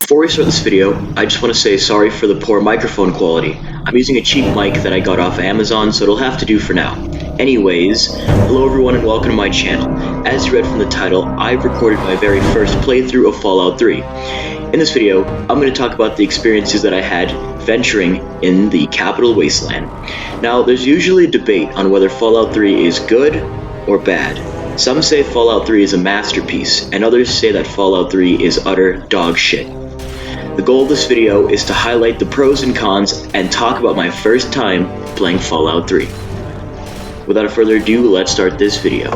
Before we start this video, I just want to say sorry for the poor microphone quality. I'm using a cheap mic that I got off Amazon, so it'll have to do for now. Anyways, hello everyone and welcome to my channel. As you read from the title, I've recorded my very first playthrough of Fallout 3. In this video, I'm going to talk about the experiences that I had venturing in the Capital Wasteland. Now, there's usually a debate on whether Fallout 3 is good or bad. Some say Fallout 3 is a masterpiece, and others say that Fallout 3 is utter dog shit. The goal of this video is to highlight the pros and cons and talk about my first time playing Fallout 3. Without further ado, let's start this video.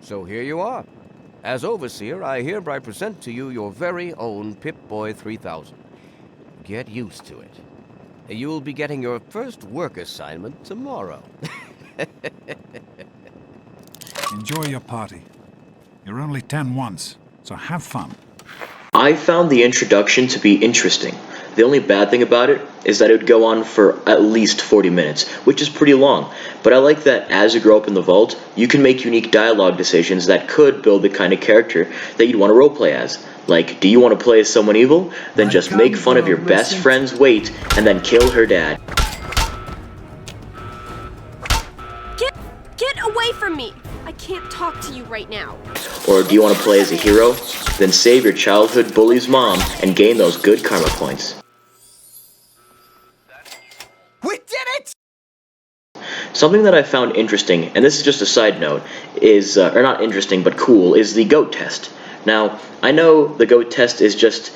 So here you are. As Overseer, I hereby present to you your very own Pip-Boy 3000. Get used to it. You'll be getting your first work assignment tomorrow. Enjoy your party. You're only 10 once, so have fun. I found the introduction to be interesting. The only bad thing about it is that it would go on for at least 40 minutes, which is pretty long. But I like that as you grow up in the vault, you can make unique dialogue decisions that could build the kind of character that you'd want to roleplay as. Like, do you want to play as someone evil? Then just make fun of your best friend's weight and then kill her dad. Get away from me! I can't talk to you right now. Or do you want to play as a hero? Then save your childhood bully's mom and gain those good karma points. We did it! Something that I found interesting, and this is just a side note, is, or not interesting, but cool, is the GOAT test. Now, I know the GOAT test is just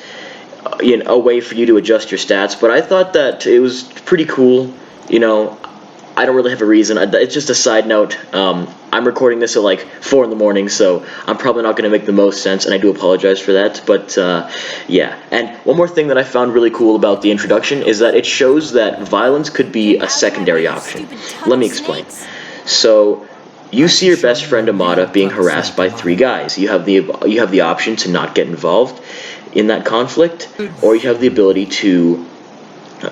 a way for you to adjust your stats, but I thought that it was pretty cool. I don't really have a reason. It's just a side note. I'm recording this at like 4 in the morning, so I'm probably not going to make the most sense, and I do apologize for that. But yeah. And one more thing that I found really cool about the introduction is that it shows that violence could be a secondary option. Let me explain. So you see your best friend Amada being harassed by 3 guys. You have the option to not get involved in that conflict, or you have the ability to,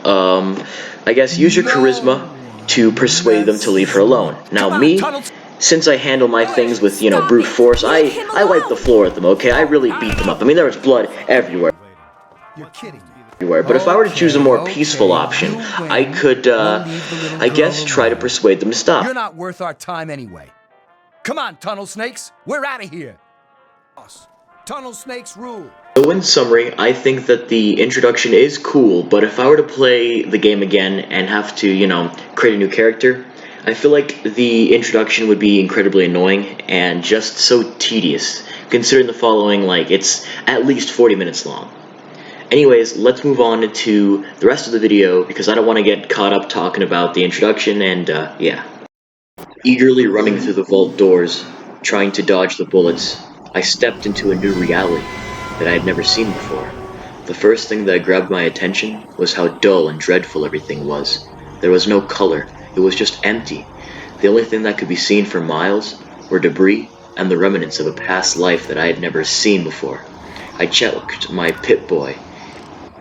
I guess, use your charisma to persuade them to leave her alone. Now me, since I handle my things with, brute force, I wipe the floor at them, okay? I really beat them up. I mean, there was blood everywhere. You're kidding me. But if I were to choose a more peaceful option, I could, I guess, try to persuade them to stop. You're not worth our time anyway. Come on, Tunnel Snakes. We're out of here. Tunnel Snakes rule. So in summary, I think that the introduction is cool, but if I were to play the game again and have to, create a new character, I feel like the introduction would be incredibly annoying and just so tedious, considering the following, it's at least 40 minutes long. Anyways, let's move on to the rest of the video, because I don't want to get caught up talking about the introduction, and yeah. Eagerly running through the vault doors, trying to dodge the bullets, I stepped into a new reality that I had never seen before. The first thing that grabbed my attention was how dull and dreadful everything was. There was no color, it was just empty. The only thing that could be seen for miles were debris and the remnants of a past life that I had never seen before. I checked my Pip-Boy,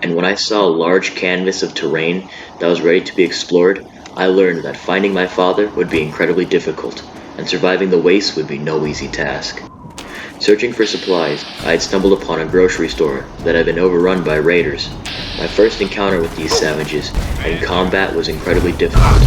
and when I saw a large canvas of terrain that was ready to be explored, I learned that finding my father would be incredibly difficult, and surviving the waste would be no easy task. Searching for supplies, I had stumbled upon a grocery store that had been overrun by raiders. My first encounter with these savages, and combat was incredibly difficult.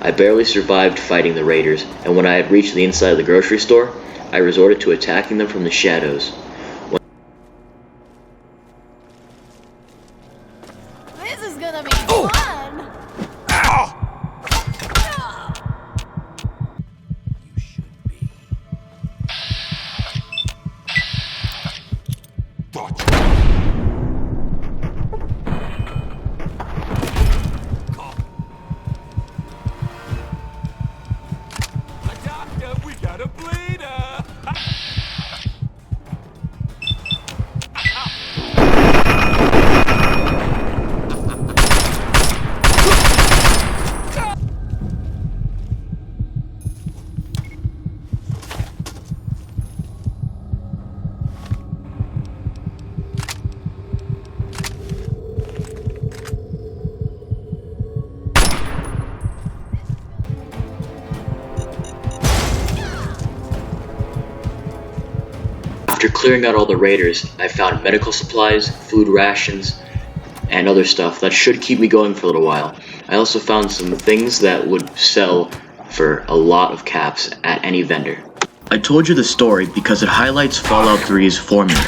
I barely survived fighting the raiders, and when I had reached the inside of the grocery store, I resorted to attacking them from the shadows. This is gonna be fun! You should be. Doctor, we got a bleeder! After clearing out all the raiders, I found medical supplies, food rations, and other stuff that should keep me going for a little while. I also found some things that would sell for a lot of caps at any vendor. I told you the story because it highlights Fallout 3's formula,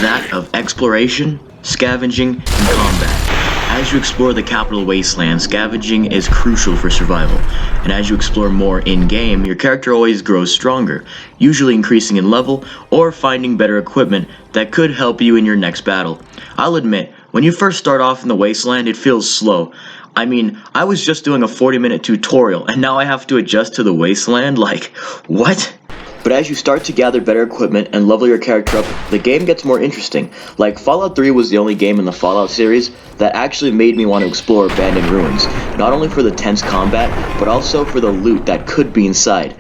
that of exploration, scavenging, and combat. As you explore the Capital Wasteland, scavenging is crucial for survival, and as you explore more in-game, your character always grows stronger, usually increasing in level or finding better equipment that could help you in your next battle. I'll admit, when you first start off in the Wasteland, it feels slow. I mean, I was just doing a 40-minute tutorial, and now I have to adjust to the Wasteland? Like, what? But as you start to gather better equipment and level your character up, the game gets more interesting. Like, Fallout 3 was the only game in the Fallout series that actually made me want to explore abandoned ruins, not only for the tense combat, but also for the loot that could be inside.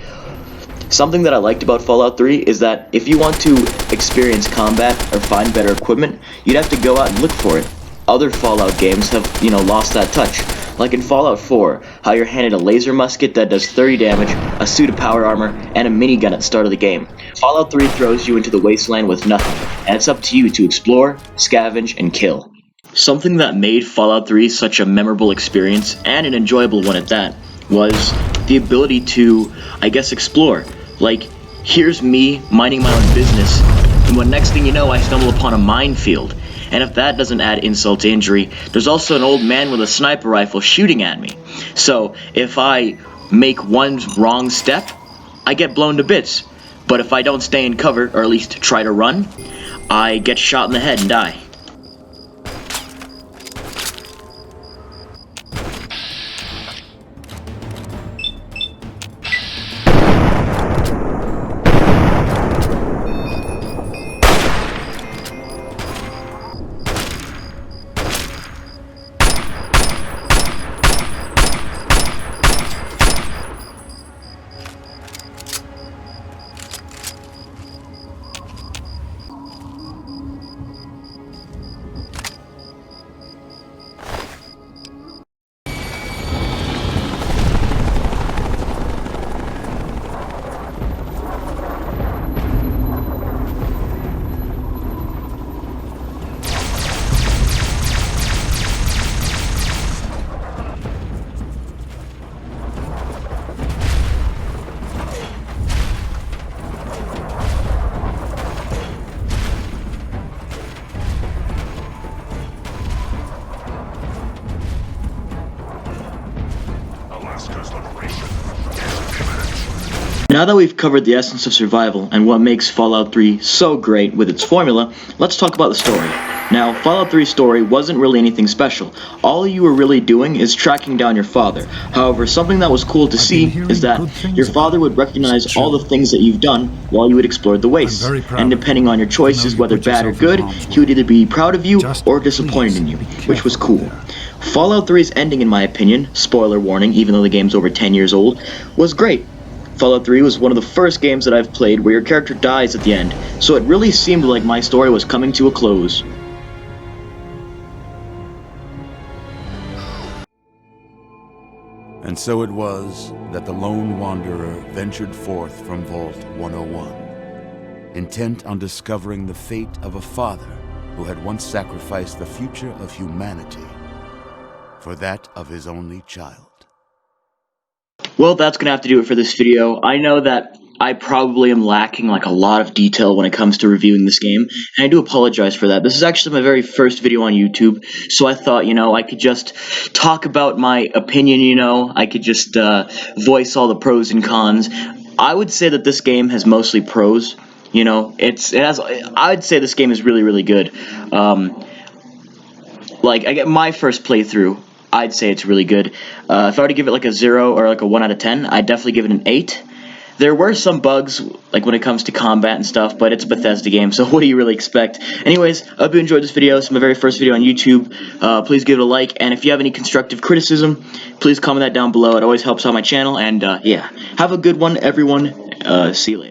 Something that I liked about Fallout 3 is that if you want to experience combat or find better equipment, you'd have to go out and look for it. Other Fallout games have, lost that touch. Like in Fallout 4, how you're handed a laser musket that does 30 damage, a suit of power armor, and a minigun at the start of the game. Fallout 3 throws you into the wasteland with nothing, and it's up to you to explore, scavenge, and kill. Something that made Fallout 3 such a memorable experience, and an enjoyable one at that, was the ability to, explore. Like, here's me minding my own business, and when next thing you know I stumble upon a minefield. And if that doesn't add insult to injury, there's also an old man with a sniper rifle shooting at me. So if I make one wrong step, I get blown to bits. But if I don't stay in cover, or at least try to run, I get shot in the head and die. Now that we've covered the essence of survival and what makes Fallout 3 so great with its formula, let's talk about the story. Now, Fallout 3's story wasn't really anything special. All you were really doing is tracking down your father. However, something that was cool to see is that your father would recognize all the things that you've done while you had explored the wastes. And depending on your choices, whether bad or good, he would either be proud of you or disappointed in you, which was cool. Fallout 3's ending, in my opinion, spoiler warning, even though the game's over 10 years old, was great. Fallout 3 was one of the first games that I've played where your character dies at the end, so it really seemed like my story was coming to a close. And so it was that the lone wanderer ventured forth from Vault 101, intent on discovering the fate of a father who had once sacrificed the future of humanity for that of his only child. Well, that's gonna have to do it for this video. I know that I probably am lacking like a lot of detail when it comes to reviewing this game, and I do apologize for that. This is actually my very first video on YouTube, so I thought, I could just talk about my opinion, I could just voice all the pros and cons. I would say that this game has mostly pros, I would say this game is really, really good. Like, I get my first playthrough, I'd say it's really good. If I were to give it like a 0 or like a 1 out of 10, I'd definitely give it an 8. There were some bugs, like when it comes to combat and stuff, but it's a Bethesda game, so what do you really expect? Anyways, I hope you enjoyed this video. It's my very first video on YouTube. Please give it a like, and if you have any constructive criticism, please comment that down below. It always helps out my channel, and yeah, have a good one, everyone. See you later.